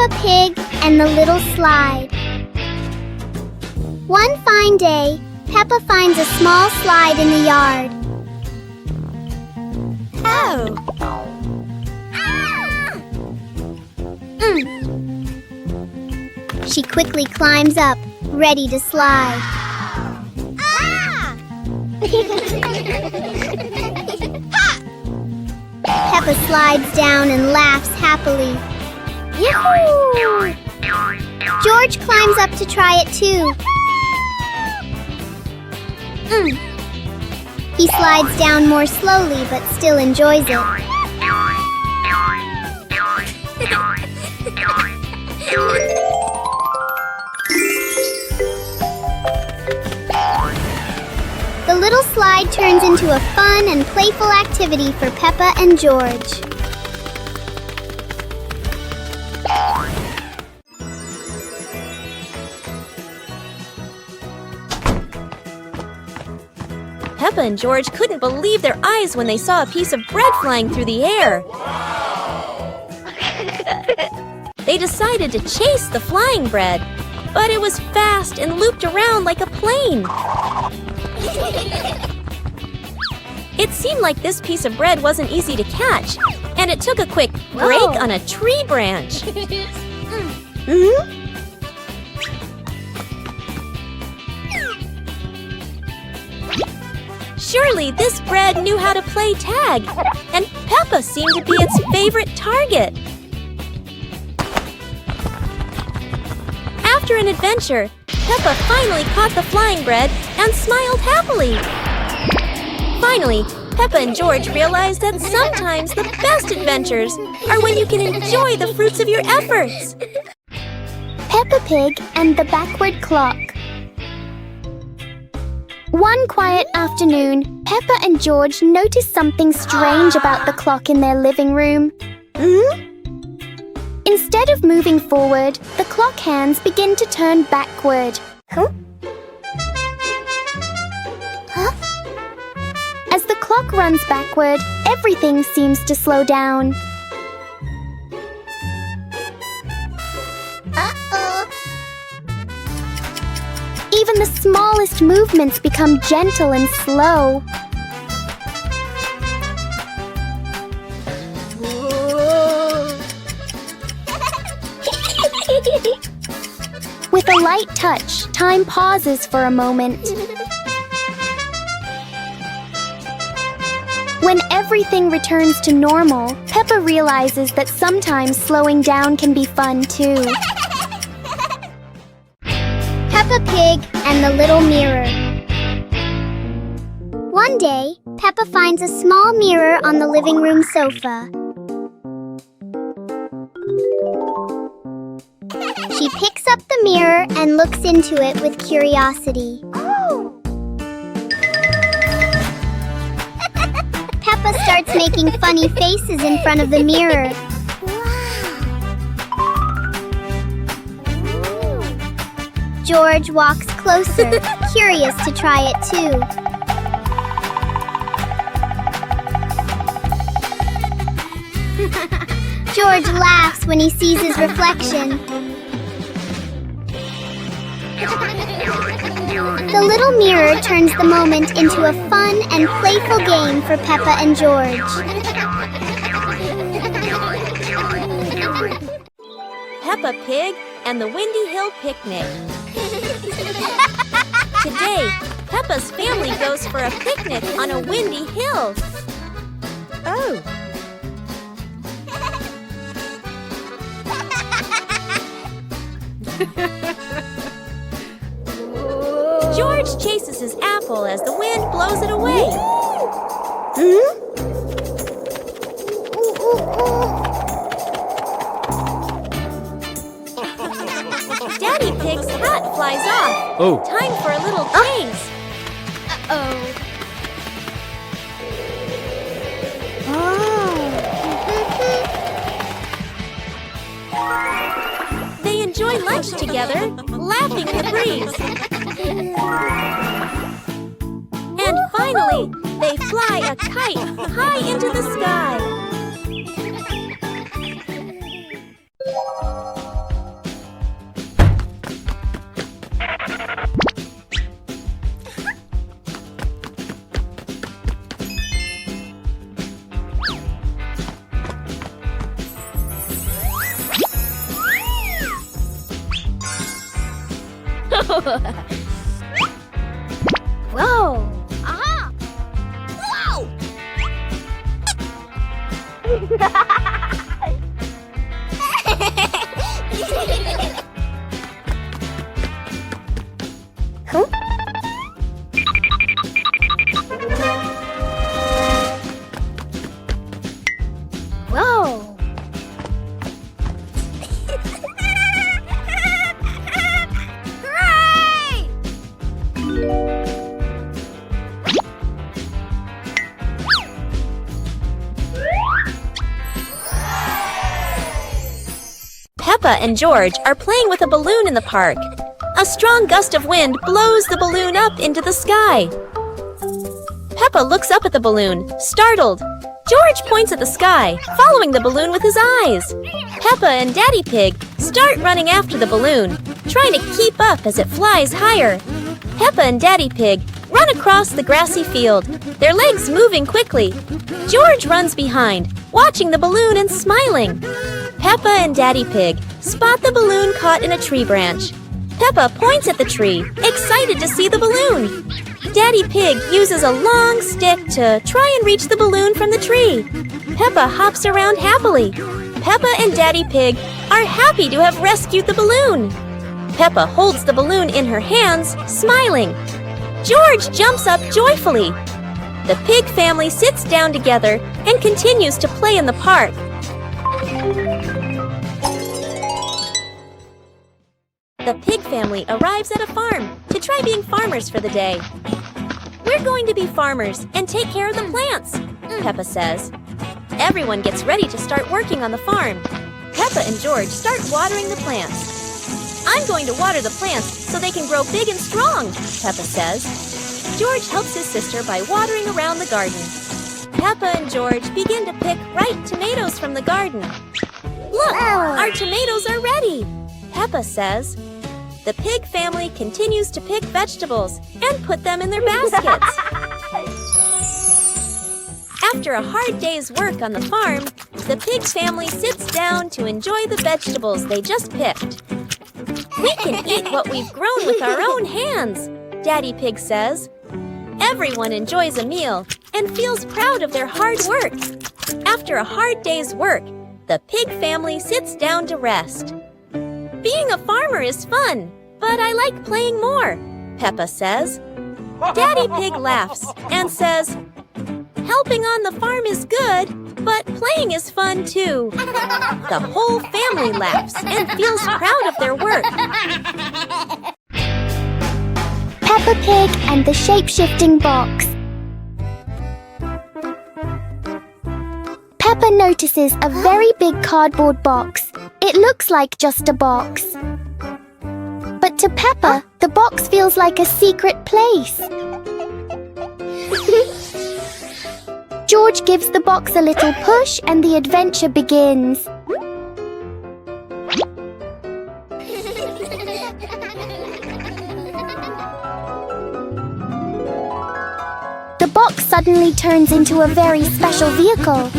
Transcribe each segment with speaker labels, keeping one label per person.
Speaker 1: Peppa Pig and the Little Slide. One fine day, Peppa finds a small slide in the yard.
Speaker 2: Oh!
Speaker 1: She quickly climbs up, ready to slide. Peppa slides down and laughs happily. Yahoo! George climbs up to try it too. He slides down more slowly but still enjoys it. The little slide turns into a fun and playful activity for Peppa and George.
Speaker 2: Peppa and George couldn't believe their eyes when they saw a piece of bread flying through the air. They decided to chase the flying bread, but it was fast and looped around like a plane. It seemed like this piece of bread wasn't easy to catch, and it took a quick break on a tree branch. Surely this bread knew how to play tag, and Peppa seemed to be its favorite target. After an adventure, Peppa finally caught the flying bread and smiled happily. Finally, Peppa and George realized that sometimes the best adventures are when you can enjoy the fruits of your efforts.
Speaker 1: Peppa Pig and the Backward Clock. One quiet afternoon, Peppa and George noticed something strange about the clock in their living room. Instead of moving forward, the clock hands begin to turn backward. As the clock runs backward, everything seems to slow down. Even the smallest movements become gentle and slow. With a light touch, time pauses for a moment. When everything returns to normal, Peppa realizes that sometimes slowing down can be fun too. Peppa Pig and the Little Mirror. One day, Peppa finds a small mirror on the living room sofa. She picks up the mirror and looks into it with curiosity. Peppa starts making funny faces in front of the mirror. George walks closer, curious to try it too. George laughs when he sees his reflection. The little mirror turns the moment into a fun and playful game for Peppa and George.
Speaker 2: Peppa Pig and the Windy Hill Picnic. Today, Peppa's family goes for a picnic on a windy hill. Oh! George chases his apple as the wind blows it away. Daddy Pig's hat flies off.
Speaker 3: Oh.
Speaker 2: Time for a little chase. They enjoy lunch together, laughing in the breeze. And finally, they fly a kite high into the sky.
Speaker 1: Whoa!
Speaker 2: Aha! Whoa!
Speaker 1: Huh? Whoa!
Speaker 2: Hooray! Peppa and George are playing with a balloon in the park. A strong gust of wind blows the balloon up into the sky. Peppa looks up at the balloon, startled. George points at the sky, following the balloon with his eyes. Peppa and Daddy Pig start running after the balloon, trying to keep up as it flies higher. Peppa and Daddy Pig run across the grassy field, their legs moving quickly. George runs behind, watching the balloon and smiling. Peppa and Daddy Pig spot the balloon caught in a tree branch. Peppa points at the tree, excited to see the balloon. Daddy Pig uses a long stick to try and reach the balloon from the tree. Peppa hops around happily. Peppa and Daddy Pig are happy to have rescued the balloon. Peppa holds the balloon in her hands, smiling. George jumps up joyfully. The pig family sits down together and continues to play in the park. The pig family arrives at a farm to try being farmers for the day. We're going to be farmers and take care of the plants, Peppa says. Everyone gets ready to start working on the farm. Peppa and George start watering the plants. I'm going to water the plants so they can grow big and strong, Peppa says. George helps his sister by watering around the garden. Peppa and George begin to pick ripe tomatoes from the garden. Look, our tomatoes are ready, Peppa says. The pig family continues to pick vegetables and put them in their baskets. After a hard day's work on the farm, the pig family sits down to enjoy the vegetables they just picked. We can eat what we've grown with our own hands, Daddy Pig says. Everyone enjoys a meal and feels proud of their hard work. After a hard day's work, the pig family sits down to rest. Being a farmer is fun, but I like playing more, Peppa says. Daddy Pig laughs and says, helping on the farm is good, but playing is fun too. The whole family laughs and feels proud of their work.
Speaker 1: Peppa Pig and the shape-shifting box. Peppa notices a very big cardboard box. It looks like just a box. But to Peppa, the box feels like a secret place. George gives the box a little push and the adventure begins. The box suddenly turns into a very special vehicle.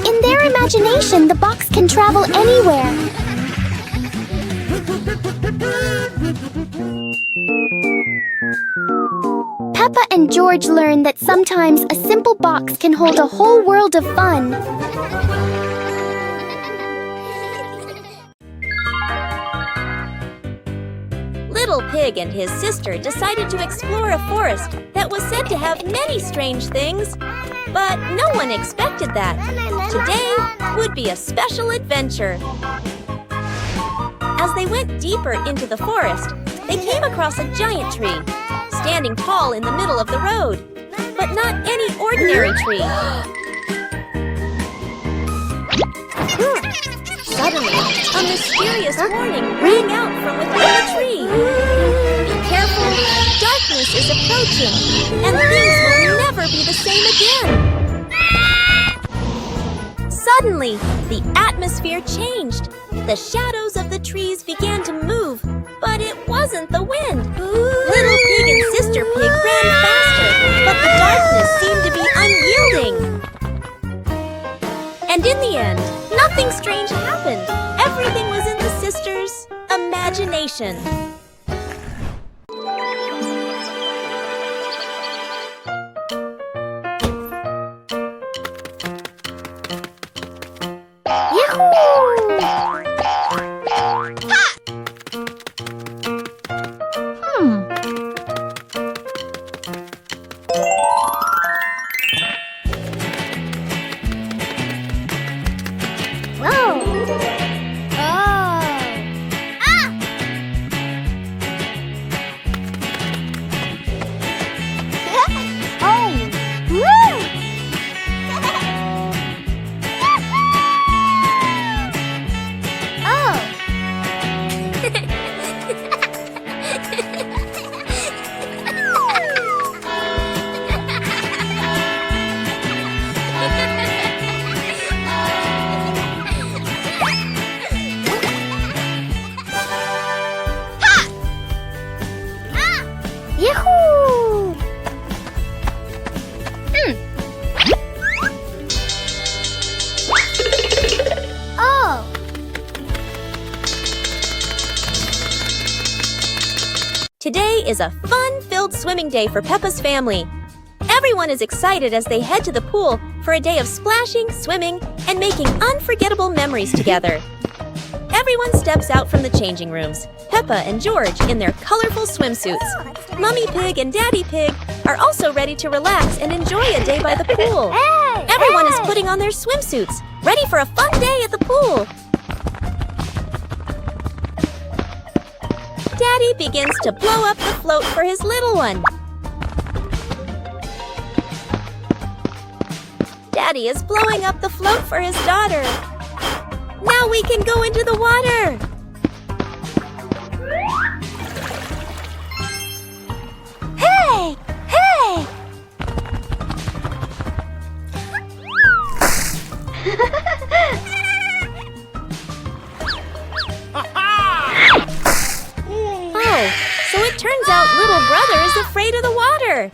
Speaker 1: In their imagination, the box can travel anywhere. Peppa and George learn that sometimes a simple box can hold a whole world of fun.
Speaker 2: Little Pig and his sister decided to explore a forest that was said to have many strange things. But no one expected that. Today would be a special adventure. As they went deeper into the forest, they came across a giant tree, standing tall in the middle of the road. But not any ordinary tree. Suddenly, a mysterious warning rang out from within the tree. Be careful, darkness is approaching, and things will never be the same again. Suddenly, the atmosphere changed. The shadows of the trees began to move, but it wasn't the wind. Little Pig and Sister Pig ran faster, but the darkness seemed to be unyielding. And in the end, nothing nothing strange happened. Everything was in the sisters' imagination. Today is a fun-filled swimming day for Peppa's family. Everyone is excited as they head to the pool for a day of splashing, swimming, and making unforgettable memories together. Everyone steps out from the changing rooms, Peppa and George in their colorful swimsuits. Mummy Pig and Daddy Pig are also ready to relax and enjoy a day by the pool. Everyone is putting on their swimsuits, ready for a fun day at the pool. Daddy begins to blow up the float for his little one. Daddy is blowing up the float for his daughter. Now we can go into the water. Hey! Hey! Oh, so it turns out little brother is afraid of the water.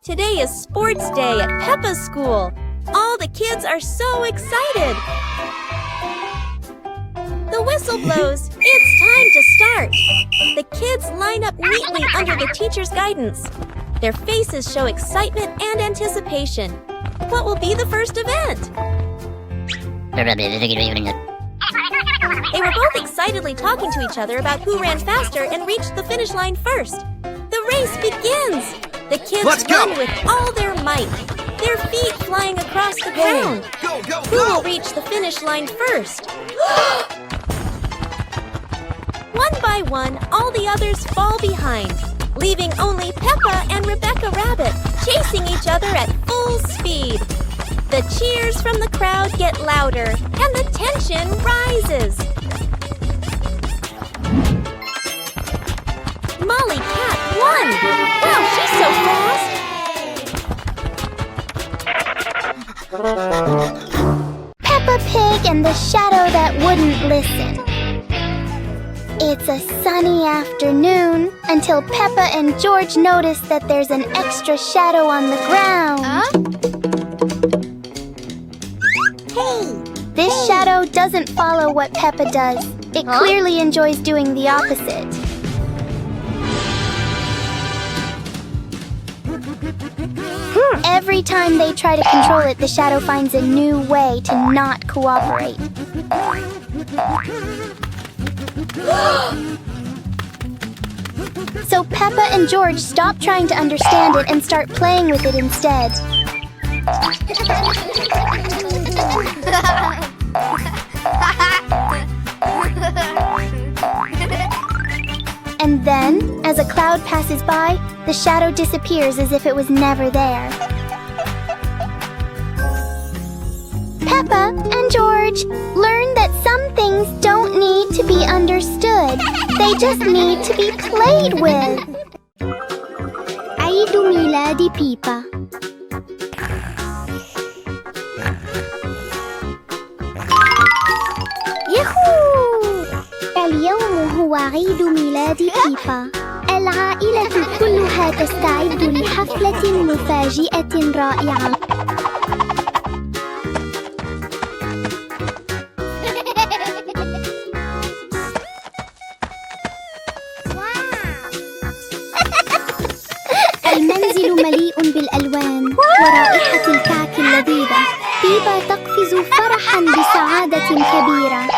Speaker 2: Today is sports day at Peppa's school. All the kids are so excited. The whistle blows. It's time to start. The kids line up neatly under the teacher's guidance. Their faces show excitement and anticipation. What will be the first event? They were both excitedly talking to each other about who ran faster and reached the finish line first. The race begins. The kids run with all their might, their feet flying across the ground. Who will reach the finish line first? One by one, all the others fall behind, leaving only Peppa and Rebecca Rabbit chasing each other at full speed. The cheers from the crowd get louder, and the tension rises. Molly Cat won! Wow, she's so fast!
Speaker 1: Peppa Pig and the shadow that wouldn't listen. It's a sunny afternoon until Peppa and George notice that there's an extra shadow on the ground. This shadow doesn't follow what Peppa does. It clearly enjoys doing the opposite. Every time they try to control it, the shadow finds a new way to not cooperate. So Peppa and George stop trying to understand it and start playing with it instead. And then, as a cloud passes by, the shadow disappears as if it was never there. Peppa and George learn that some things don't need to be understood. They just need to be played with. عيد ميلاد بيبا. ياهو! اليوم هو عيد ميلاد بيبا. العائلة كلها تستعد لحفلة مفاجئة رائعة. العجيبة تقفز فرحاً بسعادة كبيرة.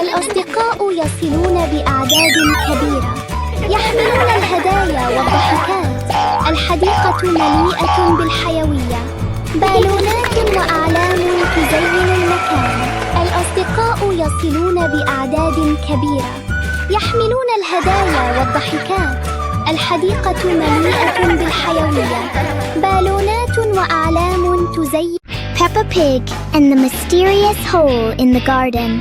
Speaker 1: الأصدقاء يصلون بأعداد كبيرة، يحملون الهدايا والضحكات. الحديقة مليئة بالحيوية، بالونات وأعلام تزين المكان. الأصدقاء يصلون بأعداد كبيرة، يحملون الهدايا والضحكات. الحديقة مليئة بالحيوية، بالونات وأعلام تزين. Peppa Pig and the Mysterious Hole in the Garden.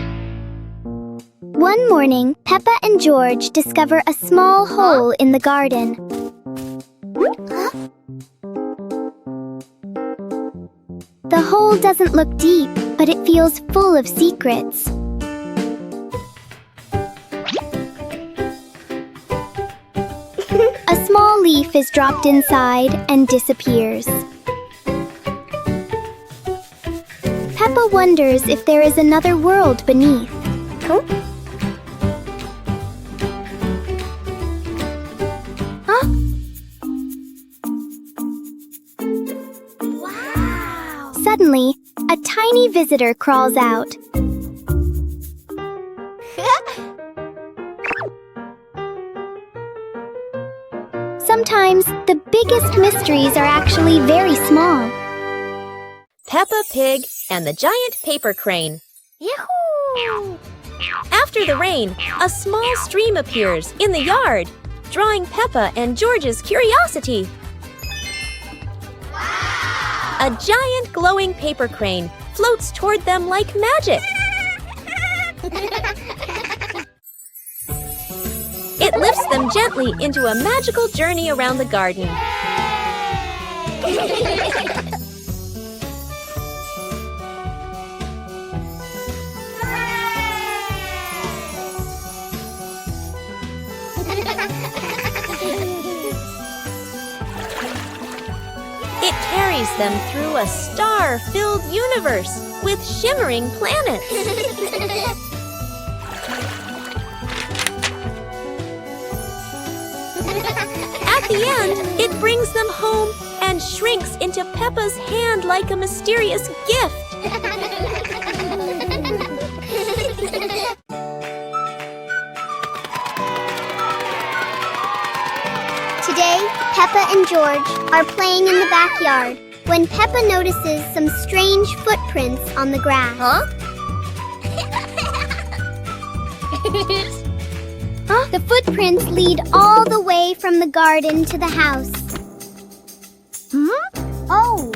Speaker 1: One morning, Peppa and George discover a small hole in the garden. The hole doesn't look deep, but it feels full of secrets. A small leaf is dropped inside and disappears. Peppa wonders if there is another world beneath. Wow! Suddenly, a tiny visitor crawls out. Sometimes, the biggest mysteries are actually very small.
Speaker 2: Peppa Pig and the Giant Paper Crane.
Speaker 1: Yahoo!
Speaker 2: After the rain, a small stream appears in the yard, drawing Peppa and George's curiosity. Wow! A giant glowing paper crane floats toward them like magic. It lifts them gently into a magical journey around the garden. It carries them through a star-filled universe with shimmering planets. At the end, it brings them home and shrinks into Peppa's hand like a mysterious gift.
Speaker 1: Today, Peppa and George are playing in the backyard when Peppa notices some strange footprints on the grass.
Speaker 2: Huh?
Speaker 1: The footprints lead all the way from the garden to the house. Oh!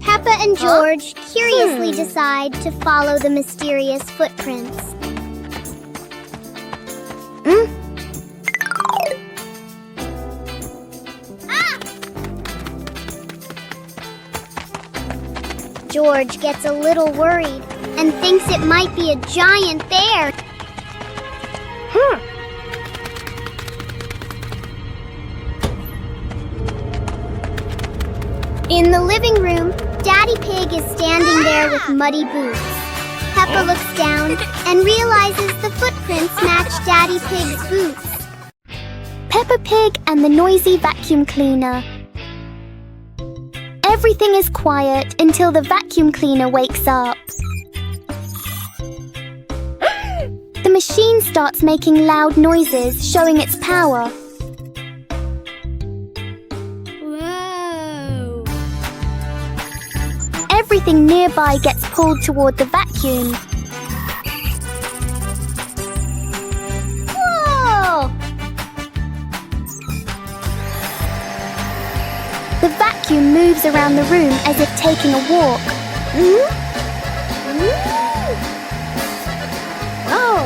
Speaker 1: Peppa and George curiously decide to follow the mysterious footprints. George gets a little worried and thinks it might be a giant bear. In the living room, Daddy Pig is standing there with muddy boots. Peppa looks down and realizes the footprints match Daddy Pig's boots. Peppa Pig and the noisy vacuum cleaner. Everything is quiet until the vacuum cleaner wakes up. The machine starts making loud noises, showing its power.
Speaker 2: Whoa!
Speaker 1: Everything nearby gets pulled toward the vacuum. Whoa! The vacuum moves around the room as if taking a walk. Oh!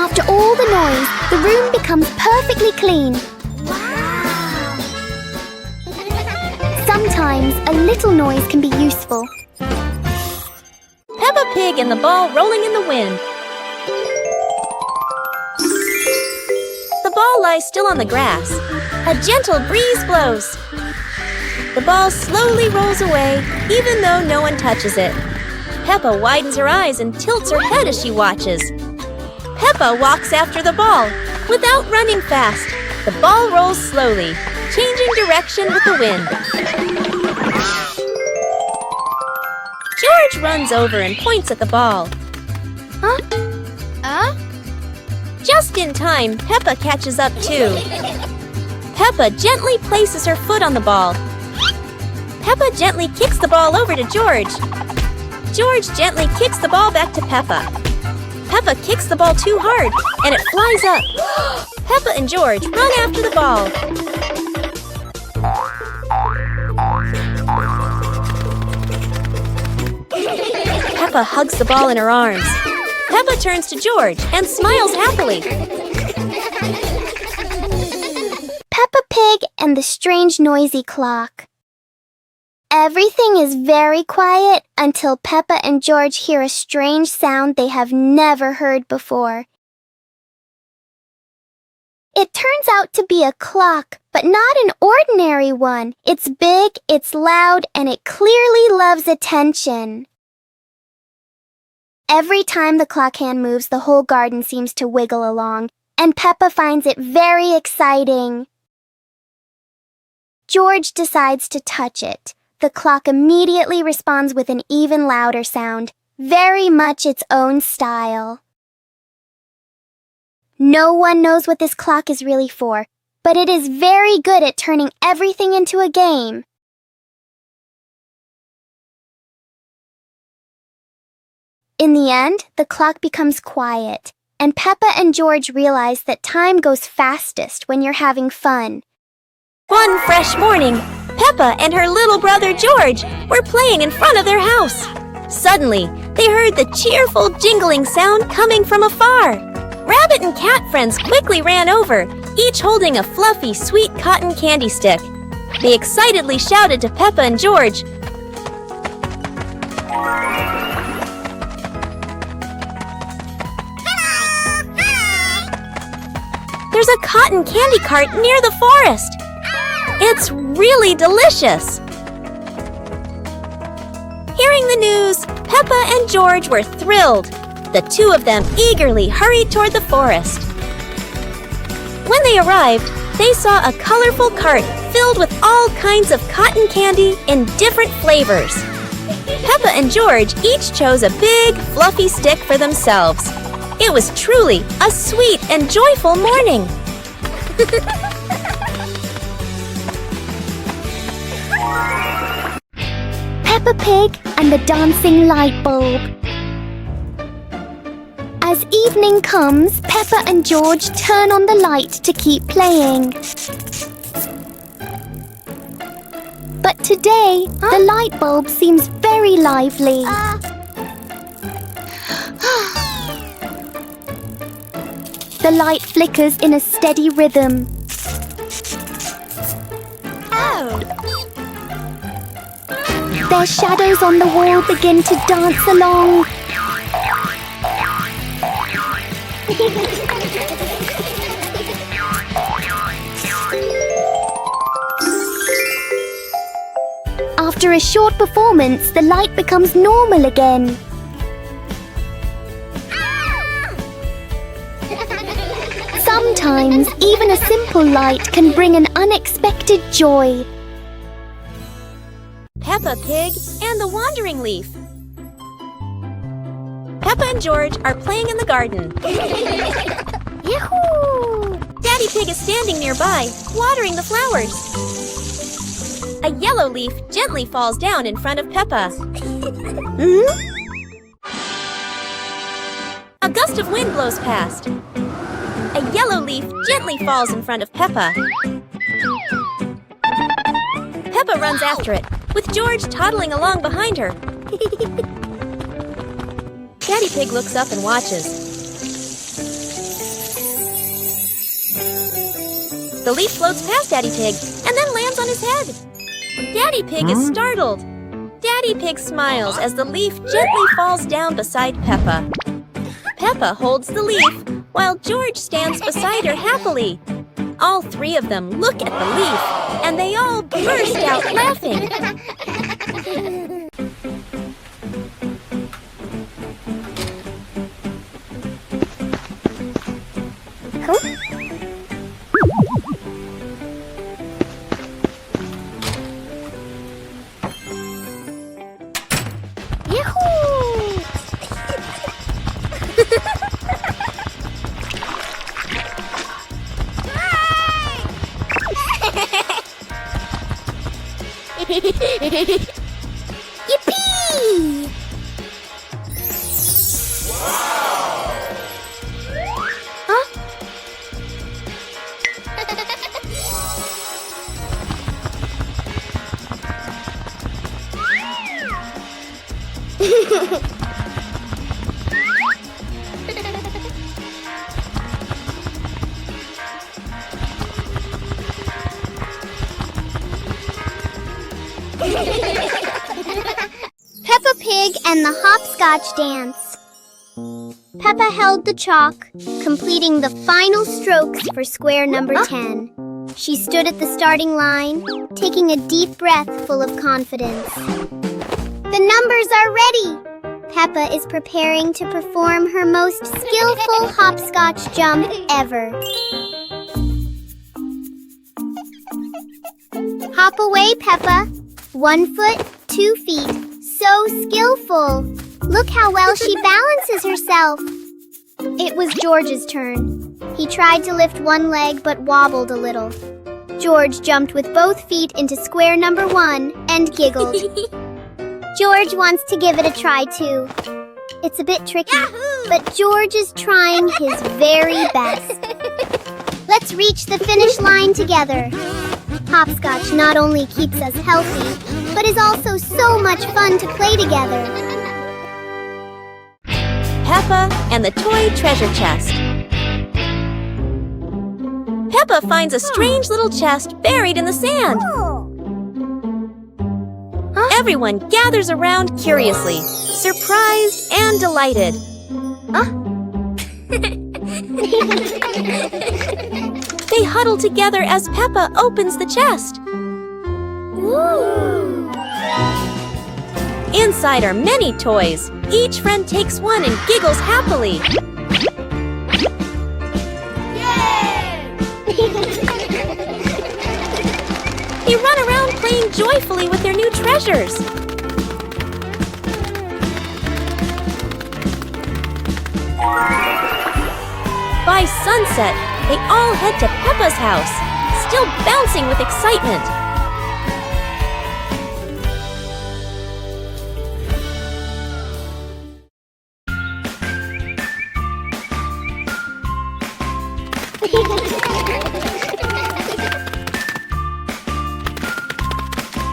Speaker 1: After all the noise, the room becomes perfectly clean. Wow! Sometimes a little noise can be useful.
Speaker 2: Peppa Pig and the ball rolling in the wind. The ball lies still on the grass. A gentle breeze blows. The ball slowly rolls away, even though no one touches it. Peppa widens her eyes and tilts her head as she watches. Peppa walks after the ball. Without running fast, the ball rolls slowly, changing direction with the wind. George runs over and points at the ball. Just in time, Peppa catches up too. Peppa gently places her foot on the ball. Peppa gently kicks the ball over to George. George gently kicks the ball back to Peppa. Peppa kicks the ball too hard, and it flies up. Peppa and George run after the ball. Peppa hugs the ball in her arms. Peppa turns to George and smiles happily.
Speaker 1: Peppa Pig and the strange noisy clock. Everything is very quiet until Peppa and George hear a strange sound they have never heard before. It turns out to be a clock, but not an ordinary one. It's big, it's loud, and it clearly loves attention. Every time the clock hand moves, the whole garden seems to wiggle along, and Peppa finds it very exciting. George decides to touch it. The clock immediately responds with an even louder sound, very much its own style. No one knows what this clock is really for, but it is very good at turning everything into a game. In the end, the clock becomes quiet, and Peppa and George realize that time goes fastest when you're having fun.
Speaker 2: One fresh morning, Peppa and her little brother George were playing in front of their house. Suddenly, they heard the cheerful jingling sound coming from afar. Rabbit and cat friends quickly ran over, each holding a fluffy, sweet cotton candy stick. They excitedly shouted to Peppa and George, "There's a cotton candy cart near the forest. It's really delicious." Hearing the news, Peppa and George were thrilled. The two of them eagerly hurried toward the forest. When they arrived, they saw a colorful cart filled with all kinds of cotton candy in different flavors. Peppa and George each chose a big, fluffy stick for themselves. It was truly a sweet and joyful morning.
Speaker 1: Peppa Pig and the dancing light bulb. As evening comes, Peppa and George turn on the light to keep playing. But today, the light bulb seems very lively. The light flickers in a steady rhythm. Their shadows on the wall begin to dance along. After a short performance, the light becomes normal again. Sometimes, even a simple light can bring an unexpected joy.
Speaker 2: Peppa Pig and the Wandering Leaf. Peppa and George are playing in the garden.
Speaker 1: Yahoo!
Speaker 2: Daddy Pig is standing nearby, watering the flowers. A yellow leaf gently falls down in front of Peppa. A gust of wind blows past. A yellow leaf gently falls in front of Peppa. Peppa runs after it, with George toddling along behind her. Daddy Pig looks up and watches. The leaf floats past Daddy Pig and then lands on his head. Daddy Pig is startled. Daddy Pig smiles as the leaf gently falls down beside Peppa. Peppa holds the leaf while George stands beside her happily. All three of them look at the leaf and they all burst out laughing.
Speaker 1: Yippee! Huh? Peppa Pig and the Hopscotch Dance. Peppa held the chalk, completing the final strokes for square number 10. She stood at the starting line, taking a deep breath full of confidence. The numbers are ready! Peppa is preparing to perform her most skillful hopscotch jump ever. Hop away, Peppa. 1 foot, 2 feet. So skillful. Look how well she balances herself. It was George's turn. He tried to lift one leg but wobbled a little. George jumped with both feet into square number 1 and giggled. George wants to give it a try too. It's a bit tricky, but George is trying his very best. Let's reach the finish line together. Hopscotch not only keeps us healthy, but is also so much fun to play together.
Speaker 2: Peppa and the Toy Treasure Chest. Peppa finds a strange little chest buried in the sand. Everyone gathers around curiously, surprised and delighted. They huddle together as Peppa opens the chest.
Speaker 1: Ooh.
Speaker 2: Inside are many toys. Each friend takes one and giggles happily. They run around playing joyfully with their new treasures. By sunset, they all head to Peppa's house, still bouncing with excitement.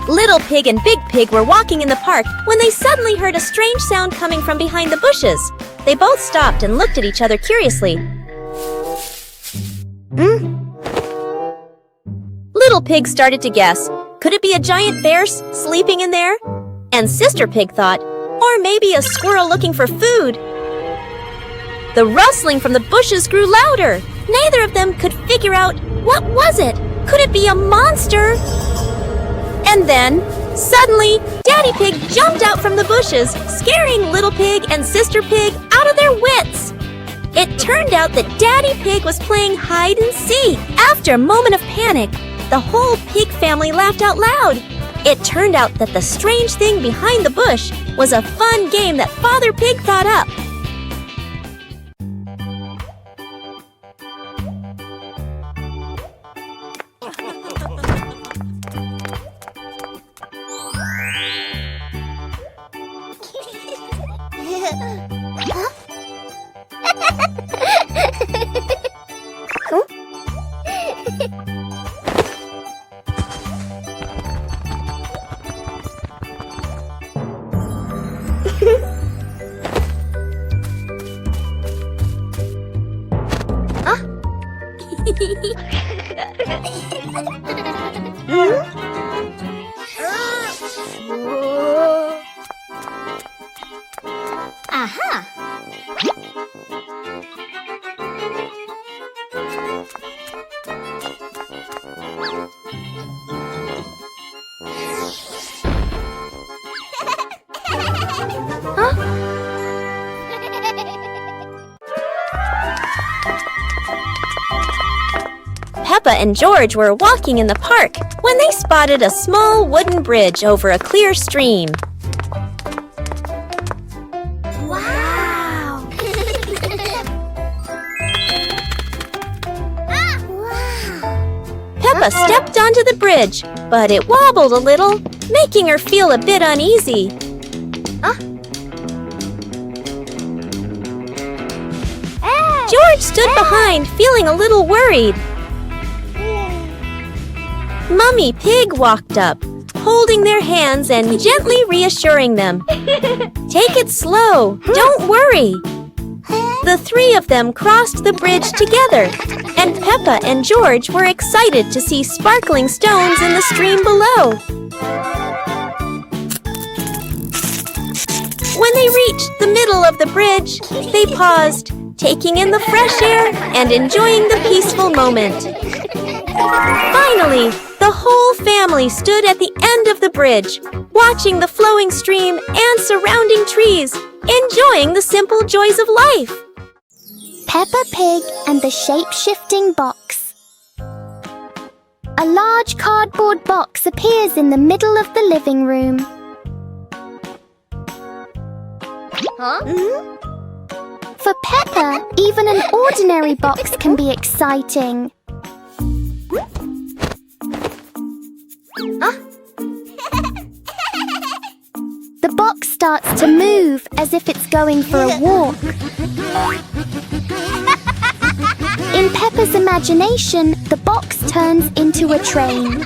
Speaker 2: Little Pig and Big Pig were walking in the park when they suddenly heard a strange sound coming from behind the bushes. They both stopped and looked at each other curiously. Little Pig started to guess. Could it be a giant bear sleeping in there? And Sister Pig thought, or maybe a squirrel looking for food. The rustling from the bushes grew louder. Neither of them could figure out, what was it? Could it be a monster? And then, suddenly, Daddy Pig jumped out from the bushes, scaring Little Pig and Sister Pig out of their wits. It turned out that Daddy Pig was playing hide and seek. After a moment of panic, the whole pig family laughed out loud. It turned out that the strange thing behind the bush was a fun game that Father Pig thought up.
Speaker 1: Aha!
Speaker 2: Peppa and George were walking in the park when they spotted a small wooden bridge over a clear stream.
Speaker 1: Wow!
Speaker 2: Peppa stepped onto the bridge, but it wobbled a little making her feel a bit uneasy. George stood behind, feeling a little worried. Mummy Pig walked up, holding their hands and gently reassuring them. Take it slow, don't worry. The three of them crossed the bridge together, and Peppa and George were excited to see sparkling stones in the stream below. When they reached the middle of the bridge, they paused, taking in the fresh air and enjoying the peaceful moment. Finally, the whole family stood at the end of the bridge, watching the flowing stream and surrounding trees, enjoying the simple joys of life.
Speaker 1: Peppa Pig and the Shape-Shifting Box. A large cardboard box appears in the middle of the living room. For Peppa, even an ordinary box can be exciting. The box starts to move as if it's going for a walk. In Peppa's imagination, the box turns into a train.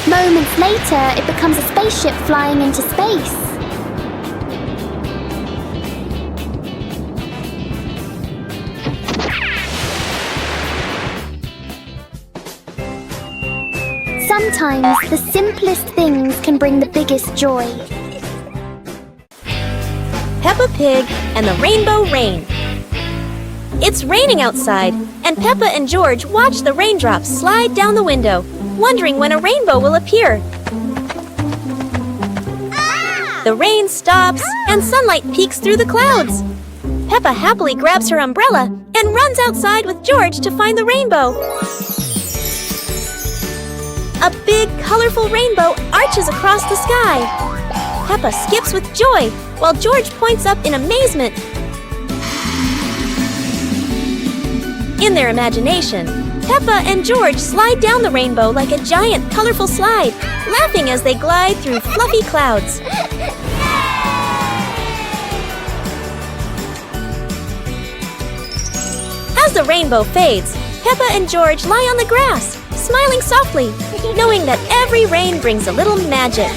Speaker 1: Moments later, it becomes a spaceship flying into space. Sometimes the simplest things can bring the biggest joy.
Speaker 2: Peppa Pig and the Rainbow Rain. It's raining outside, and Peppa and George watch the raindrops slide down the window, wondering when a rainbow will appear. The rain stops, and sunlight peeks through the clouds. Peppa happily grabs her umbrella and runs outside with George to find the rainbow. A big, colorful rainbow arches across the sky. Peppa skips with joy, while George points up in amazement. In their imagination, Peppa and George slide down the rainbow like a giant, colorful slide, laughing as they glide through fluffy clouds. As the rainbow fades, Peppa and George lie on the grass, smiling softly, knowing that every rain brings a little magic.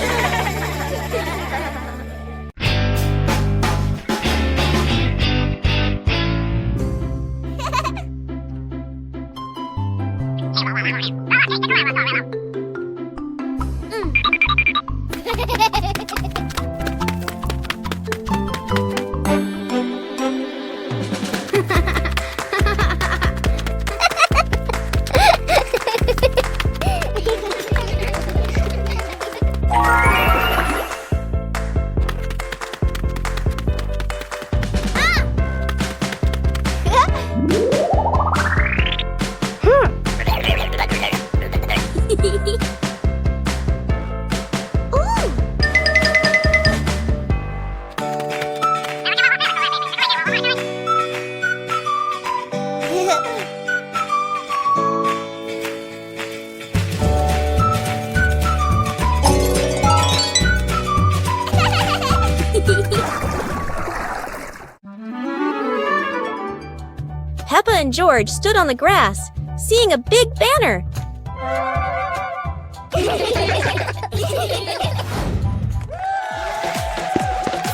Speaker 2: Peppa and George stood on the grass, seeing a big banner.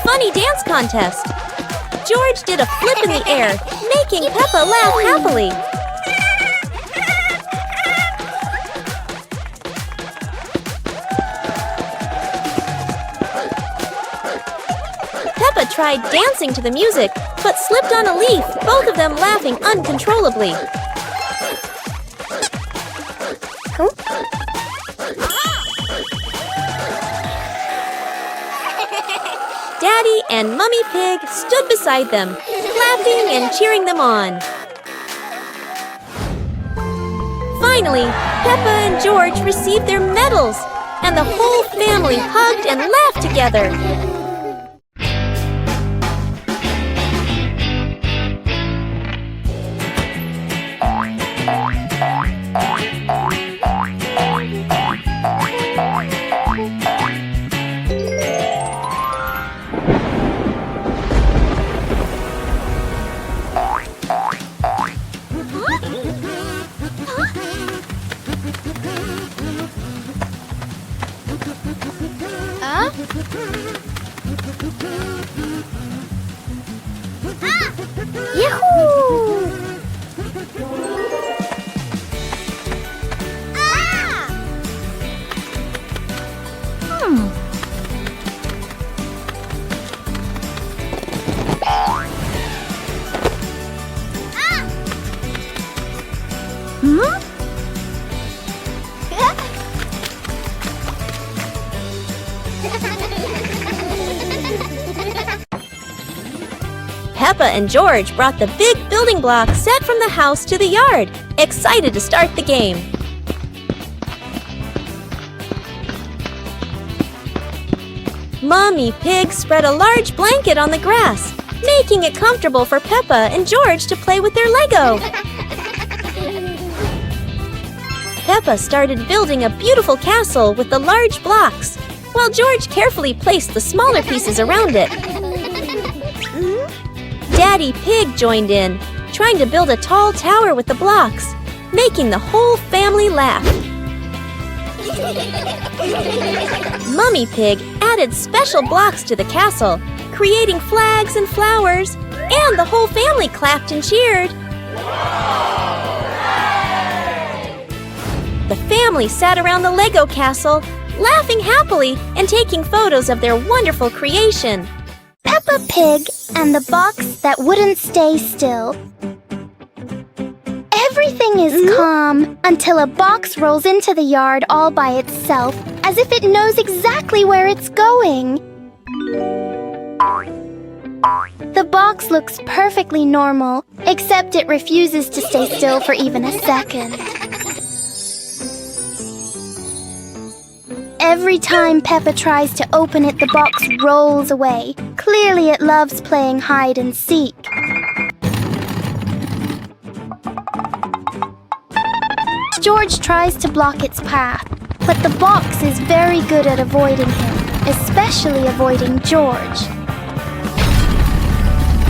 Speaker 2: Funny dance contest. George did a flip in the air, making Peppa laugh happily. Peppa tried dancing to the music, but slipped on a leaf, both of them laughing uncontrollably. Daddy and Mummy Pig stood beside them, clapping and cheering them on. Finally, Peppa and George received their medals, and the whole family hugged and laughed together.
Speaker 1: Yahoo!
Speaker 2: Peppa and George brought the big building block set from the house to the yard, excited to start the game. Mommy Pig spread a large blanket on the grass, making it comfortable for Peppa and George to play with their Lego. Peppa started building a beautiful castle with the large blocks, while George carefully placed the smaller pieces around it. Daddy Pig joined in, trying to build a tall tower with the blocks, making the whole family laugh. Mummy Pig added special blocks to the castle, creating flags and flowers, and the whole family clapped and cheered. The family sat around the Lego castle, laughing happily and taking photos of their wonderful creation.
Speaker 1: Peppa Pig and the box that wouldn't stay still. Everything is calm until a box rolls into the yard all by itself, as if it knows exactly where it's going. The box looks perfectly normal, except it refuses to stay still for even a second. Every time Peppa tries to open it, the box rolls away. Clearly it loves playing hide and seek. George tries to block its path, but the box is very good at avoiding him, especially avoiding George.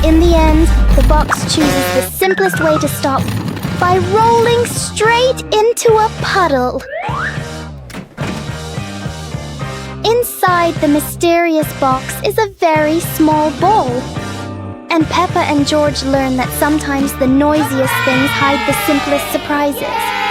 Speaker 1: In the end, the box chooses the simplest way to stop by rolling straight into a puddle. Inside the mysterious box is a very small bowl. And Peppa and George learn that sometimes the noisiest things hide the simplest surprises.